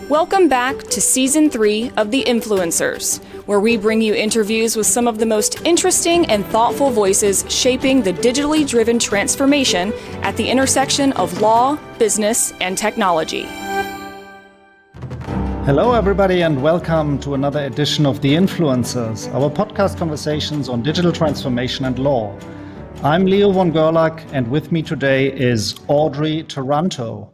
Welcome back to Season 3 of The Influencers, where we bring you interviews with some of the most interesting and thoughtful voices shaping the digitally driven transformation at the intersection of law, business, and technology. Hello, everybody, and welcome to another edition of The Influencers, our podcast conversations on digital transformation and law. I'm Leo von Gerlach, and with me today is Audrey Taranto.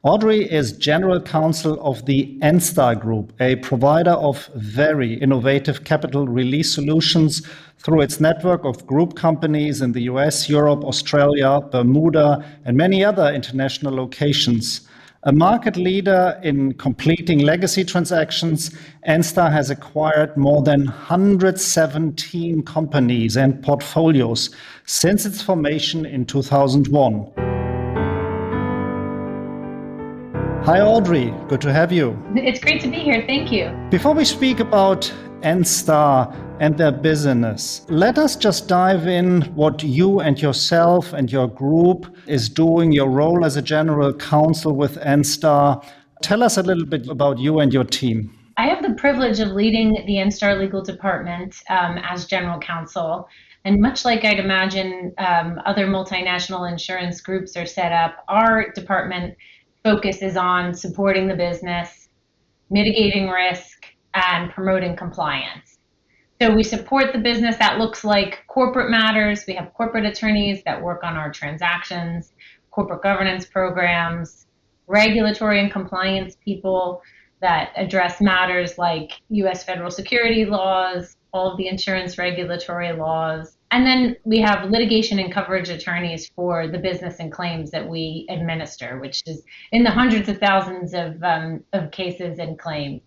Audrey is General Counsel of the Enstar Group, a provider of very innovative capital release solutions through its network of group companies in the US, Europe, Australia, Bermuda, and many other international locations. A market leader in completing legacy transactions, Enstar has acquired more than 117 companies and portfolios since its formation in 2001. Hi, Audrey. Good to have you. It's great to be here. Thank you. Before we speak about Enstar and their business, let us just dive in what you and yourself and your group is doing, your role as a general counsel with Enstar. Tell us a little bit about you and your team. I have the privilege of leading the Enstar legal department as general counsel. And much like I'd imagine other multinational insurance groups are set up, our department focus is on supporting the business, mitigating risk, and promoting compliance. So we support the business. That looks like corporate matters. We have corporate attorneys that work on our transactions, corporate governance programs, regulatory and compliance people that address matters like U.S. federal security laws, all of the insurance regulatory laws. And then we have litigation and coverage attorneys for the business and claims that we administer, which is in the hundreds of thousands of cases and claims.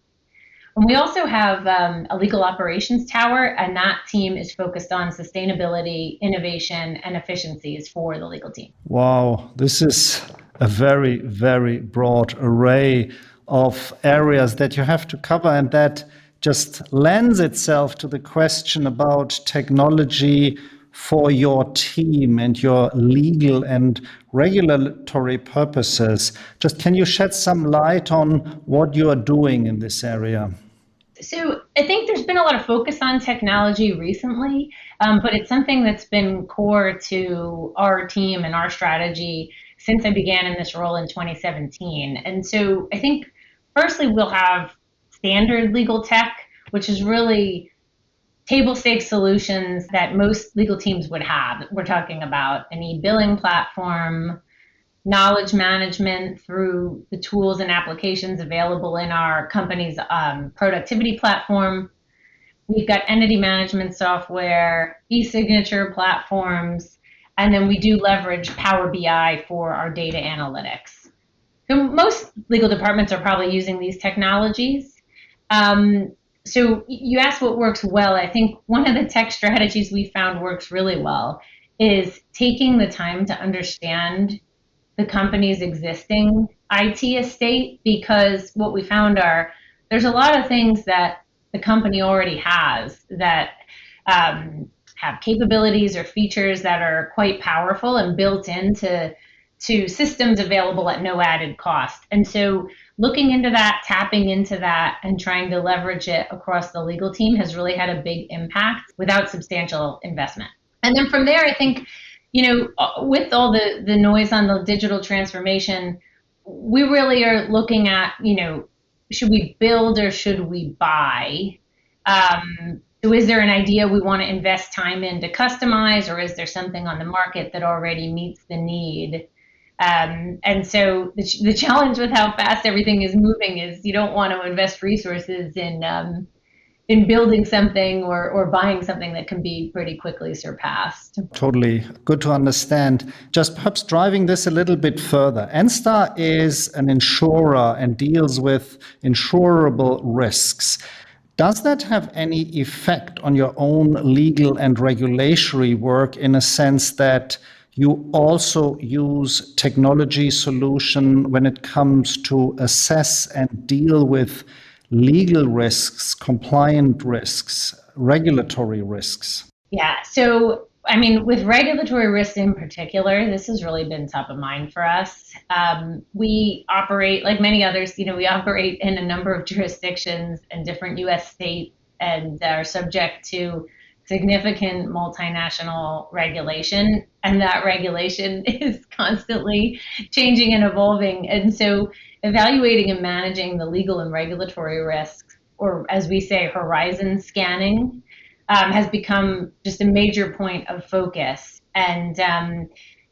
And we also have a legal operations tower, and that team is focused on sustainability, innovation, and efficiencies for the legal team. Wow, this is a very, very broad array of areas that you have to cover, and that just lends itself to the question about technology for your team and your legal and regulatory purposes. Just can you shed some light on what you are doing in this area? So I think there's been a lot of focus on technology recently, but it's something that's been core to our team and our strategy since I began in this role in 2017. And so I think firstly, we'll have standard legal tech, which is really table stakes solutions that most legal teams would have. We're talking about an e-billing platform, knowledge management through the tools and applications available in our company's productivity platform. We've got entity management software, e-signature platforms, and then we do leverage Power BI for our data analytics. So most legal departments are probably using these technologies. So you asked what works well. I think one of the tech strategies we found works really well is taking the time to understand the company's existing IT estate, because what we found are there's a lot of things that the company already has that have capabilities or features that are quite powerful and built into systems available at no added cost. And so looking into that, tapping into that, and trying to leverage it across the legal team has really had a big impact without substantial investment. And then from there, I think, with all the noise on the digital transformation, we really are looking at, should we build or should we buy? So is there an idea we want to invest time in to customize, or is there something on the market that already meets the need? And so the challenge with how fast everything is moving is you don't want to invest resources in building something or buying something that can be pretty quickly surpassed. Totally. Good to understand. Just perhaps driving this a little bit further. Enstar is an insurer and deals with insurable risks. Does that have any effect on your own legal and regulatory work in a sense that you also use technology solution when it comes to assess and deal with legal risks, compliant risks, regulatory risks? Yeah, so I mean, with regulatory risks in particular, this has really been top of mind for us. We operate, like many others, we operate in a number of jurisdictions and different U.S. states and are subject to significant multinational regulation. And that regulation is constantly changing and evolving. And so evaluating and managing the legal and regulatory risks, or as we say, horizon scanning, has become just a major point of focus. And,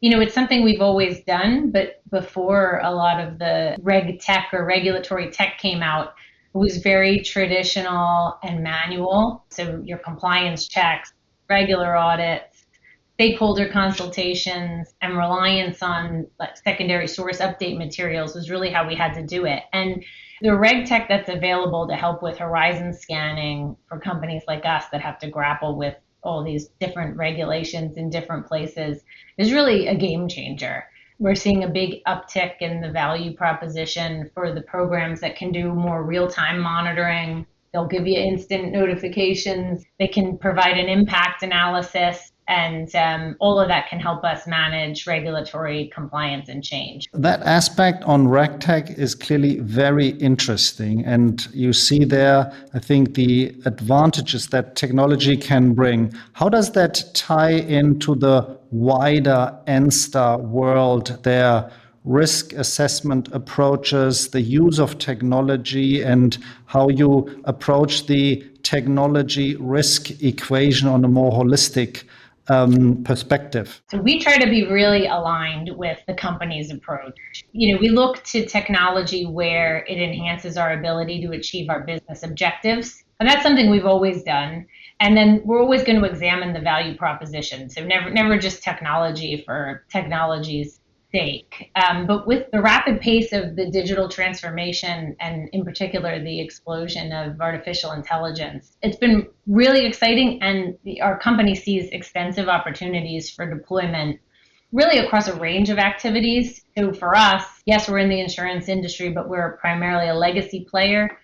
it's something we've always done, but before a lot of the reg tech or regulatory tech came out, it was very traditional and manual. So your compliance checks, regular audits, stakeholder consultations, and reliance on secondary source update materials was really how we had to do it. And the reg tech that's available to help with horizon scanning for companies like us that have to grapple with all these different regulations in different places is really a game changer. We're seeing a big uptick in the value proposition for the programs that can do more real-time monitoring. They'll give you instant notifications. They can provide an impact analysis. And all of that can help us manage regulatory compliance and change. That aspect on RegTech is clearly very interesting. And you see there, I think, the advantages that technology can bring. How does that tie into the wider Enstar world, their risk assessment approaches, the use of technology, and how you approach the technology risk equation on a more holistic perspective? So we try to be really aligned with the company's approach. We look to technology where it enhances our ability to achieve our business objectives. And that's something we've always done. And then we're always going to examine the value proposition. So never just technology for technology's sake. But with the rapid pace of the digital transformation and in particular the explosion of artificial intelligence, it's been really exciting, and our company sees extensive opportunities for deployment really across a range of activities. So for us, yes, we're in the insurance industry, but we're primarily a legacy player.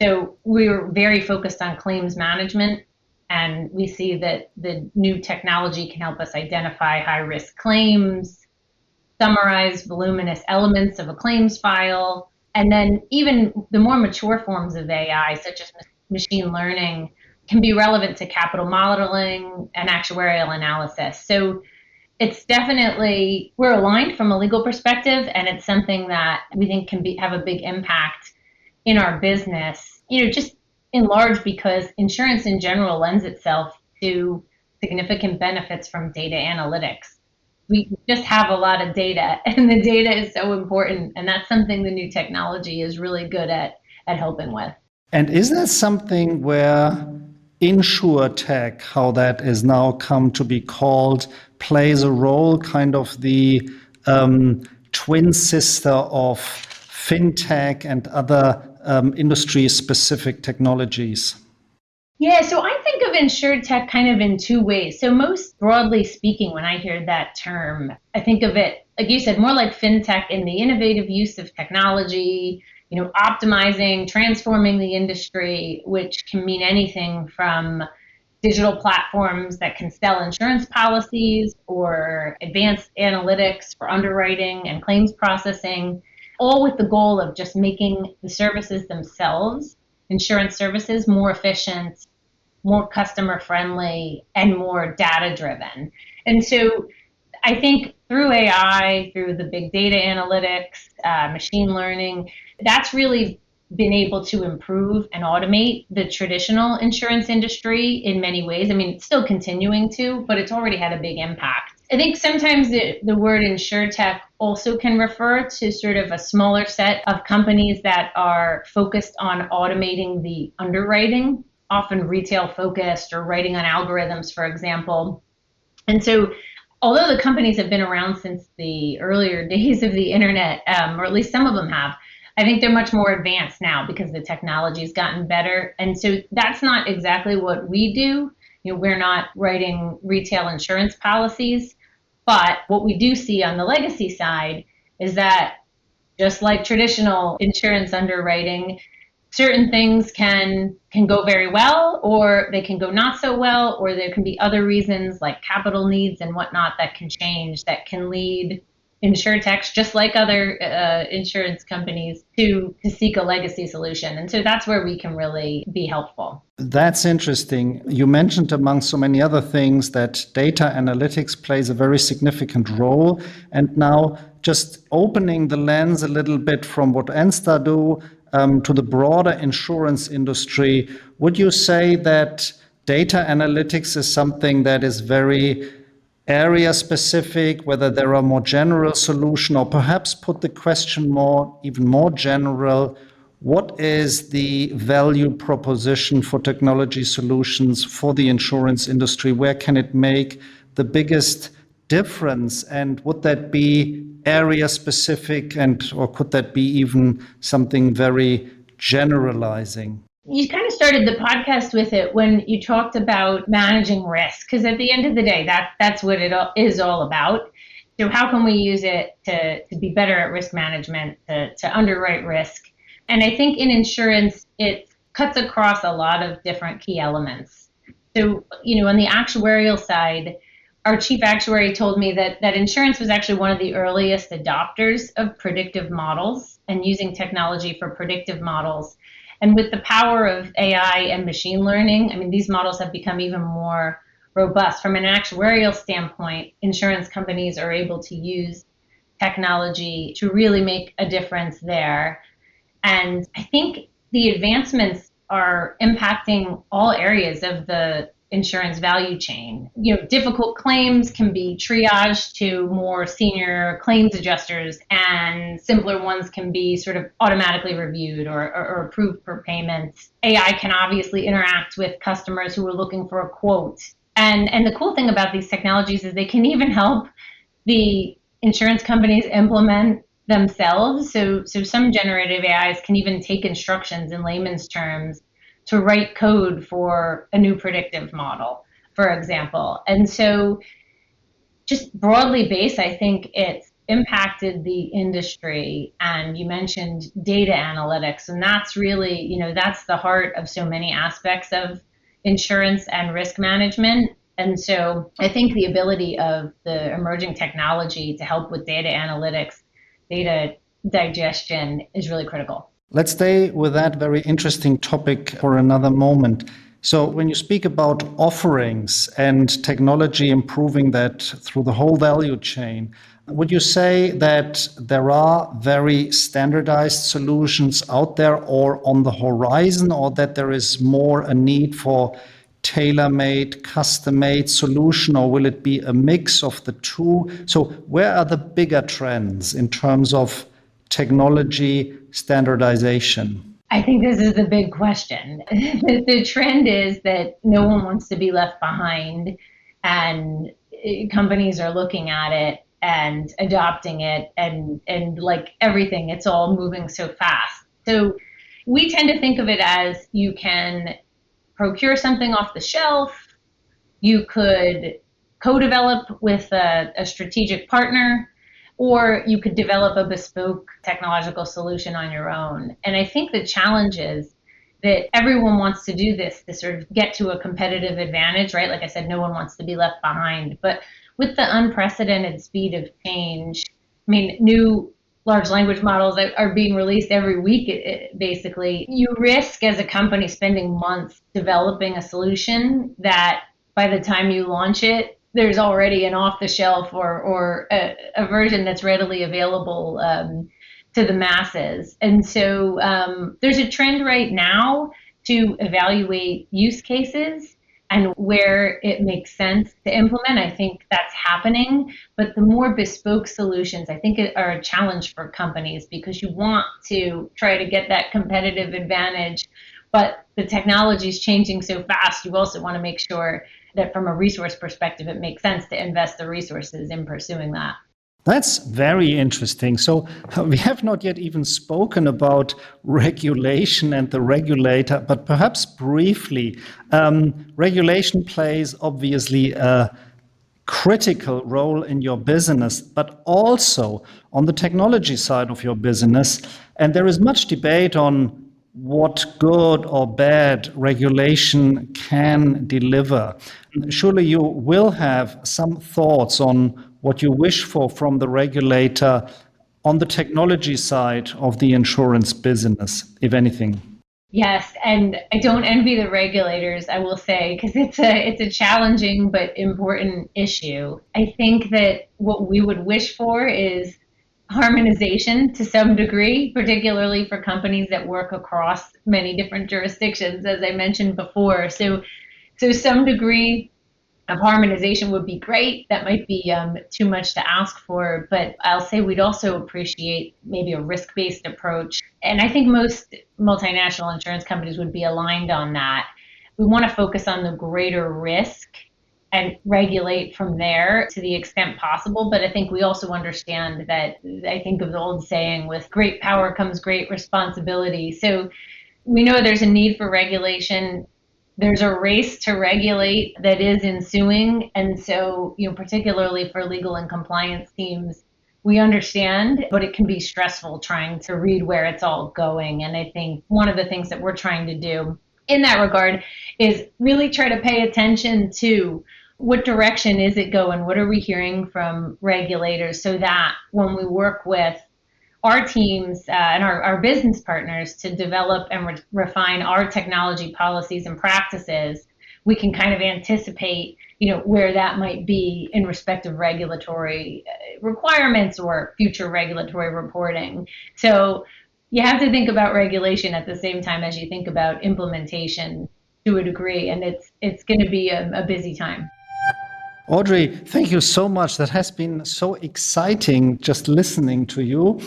So we're very focused on claims management, and we see that the new technology can help us identify high-risk claims, summarize voluminous elements of a claims file, and then even the more mature forms of AI, such as machine learning, can be relevant to capital modeling and actuarial analysis. So it's definitely, we're aligned from a legal perspective, and it's something that we think can have a big impact in our business, just in large because insurance in general lends itself to significant benefits from data analytics. We just have a lot of data, and the data is so important, and that's something the new technology is really good at helping with. And is that something where InsurTech, how that is now come to be called, plays a role, kind of the twin sister of fintech and other industry-specific technologies? Yeah, so I think of InsurTech kind of in two ways. So most broadly speaking, when I hear that term, I think of it, like you said, more like fintech in the innovative use of technology, optimizing, transforming the industry, which can mean anything from digital platforms that can sell insurance policies or advanced analytics for underwriting and claims processing, all with the goal of just making the services themselves, insurance services, more efficient, more customer friendly, and more data driven. And so I think through AI, through the big data analytics, machine learning, that's really been able to improve and automate the traditional insurance industry in many ways. I mean, it's still continuing to, but it's already had a big impact. I think sometimes the word InsurTech also can refer to sort of a smaller set of companies that are focused on automating the underwriting, often retail focused or writing on algorithms, for example. And so although the companies have been around since the earlier days of the internet, or at least some of them have, I think they're much more advanced now because the technology has gotten better. And so that's not exactly what we do. We're not writing retail insurance policies, but what we do see on the legacy side is that just like traditional insurance underwriting, certain things can go very well, or they can go not so well, or there can be other reasons like capital needs and whatnot that can change, that can lead insurtechs, just like other insurance companies, to seek a legacy solution. And so that's where we can really be helpful. That's interesting. You mentioned, among so many other things, that data analytics plays a very significant role. And now, just opening the lens a little bit from what Enstar do to the broader insurance industry, would you say that data analytics is something that is very area specific, whether there are more general solutions, or perhaps put the question even more general, what is the value proposition for technology solutions for the insurance industry? Where can it make the biggest difference? And would that be area specific, or could that be even something very generalizing? You kind of started the podcast with it when you talked about managing risk, because at the end of the day, that's what it is all about. So how can we use it to be better at risk management, to underwrite risk? And I think in insurance, it cuts across a lot of different key elements. So, on the actuarial side, our chief actuary told me that insurance was actually one of the earliest adopters of predictive models and using technology for predictive models. And with the power of AI and machine learning, these models have become even more robust. From an actuarial standpoint, insurance companies are able to use technology to really make a difference there. And I think the advancements are impacting all areas of the insurance value chain. Difficult claims can be triaged to more senior claims adjusters, and simpler ones can be sort of automatically reviewed or approved for payments. AI can obviously interact with customers who are looking for a quote. And the cool thing about these technologies is they can even help the insurance companies implement themselves. So some generative AIs can even take instructions in layman's terms to write code for a new predictive model, for example. And so just broadly based, I think it's impacted the industry. And you mentioned data analytics, and that's really, that's the heart of so many aspects of insurance and risk management. And so I think the ability of the emerging technology to help with data analytics, data digestion is really critical. Let's stay with that very interesting topic for another moment. So when you speak about offerings and technology improving that through the whole value chain, would you say that there are very standardized solutions out there or on the horizon, or that there is more a need for tailor-made, custom-made solution, or will it be a mix of the two? So where are the bigger trends in terms of technology standardization? I think this is the big question. The trend is that no one wants to be left behind, and companies are looking at it and adopting it, and like everything, it's all moving so fast. So we tend to think of it as you can procure something off the shelf, you could co-develop with a strategic partner, or you could develop a bespoke technological solution on your own. And I think the challenge is that everyone wants to do this to sort of get to a competitive advantage, right? Like I said, no one wants to be left behind. But with the unprecedented speed of change, new large language models that are being released every week, basically, you risk as a company spending months developing a solution that by the time you launch it, there's already an off-the-shelf or a version that's readily available to the masses. And so there's a trend right now to evaluate use cases and where it makes sense to implement. I think that's happening. But the more bespoke solutions, I think, are a challenge for companies, because you want to try to get that competitive advantage. But the technology is changing so fast, you also want to make sure that from a resource perspective, it makes sense to invest the resources in pursuing that. That's very interesting. So we have not yet even spoken about regulation and the regulator, but perhaps briefly, regulation plays obviously a critical role in your business, but also on the technology side of your business. And there is much debate on what good or bad regulation can deliver. Surely you will have some thoughts on what you wish for from the regulator on the technology side of the insurance business, if anything. Yes, and I don't envy the regulators, I will say, because it's a challenging but important issue. I think that what we would wish for is harmonization to some degree, particularly for companies that work across many different jurisdictions, as I mentioned before. So some degree of harmonization would be great. That might be too much to ask for, but I'll say we'd also appreciate maybe a risk-based approach. And I think most multinational insurance companies would be aligned on that. We want to focus on the greater risk and regulate from there to the extent possible. But I think we also understand that, I think of the old saying, with great power comes great responsibility. So we know there's a need for regulation. There's a race to regulate that is ensuing. And so, particularly for legal and compliance teams, we understand, but it can be stressful trying to read where it's all going. And I think one of the things that we're trying to do in that regard is really try to pay attention to what direction is it going? What are we hearing from regulators, so that when we work with our teams and our business partners to develop and refine our technology policies and practices, we can kind of anticipate, where that might be in respect of regulatory requirements or future regulatory reporting. So you have to think about regulation at the same time as you think about implementation to a degree, and it's going to be a busy time. Audrey, thank you so much. That has been so exciting just listening to you.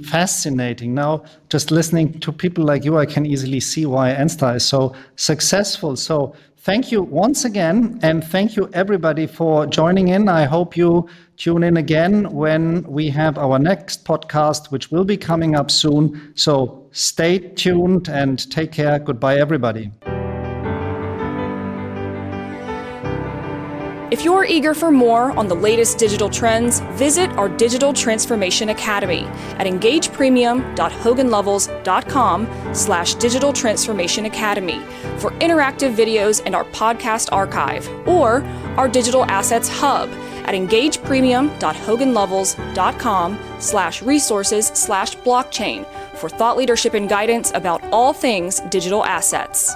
Fascinating. Now, just listening to people like you, I can easily see why Enstar is so successful. So thank you once again, and thank you everybody for joining in. I hope you tune in again when we have our next podcast, which will be coming up soon. So stay tuned and take care. Goodbye, everybody. If you're eager for more on the latest digital trends, visit our Digital Transformation Academy at engagepremium.hoganlovells.com/Digital Transformation Academy for interactive videos and our podcast archive, or our Digital Assets Hub at engagepremium.hoganlovells.com/resources/blockchain for thought leadership and guidance about all things digital assets.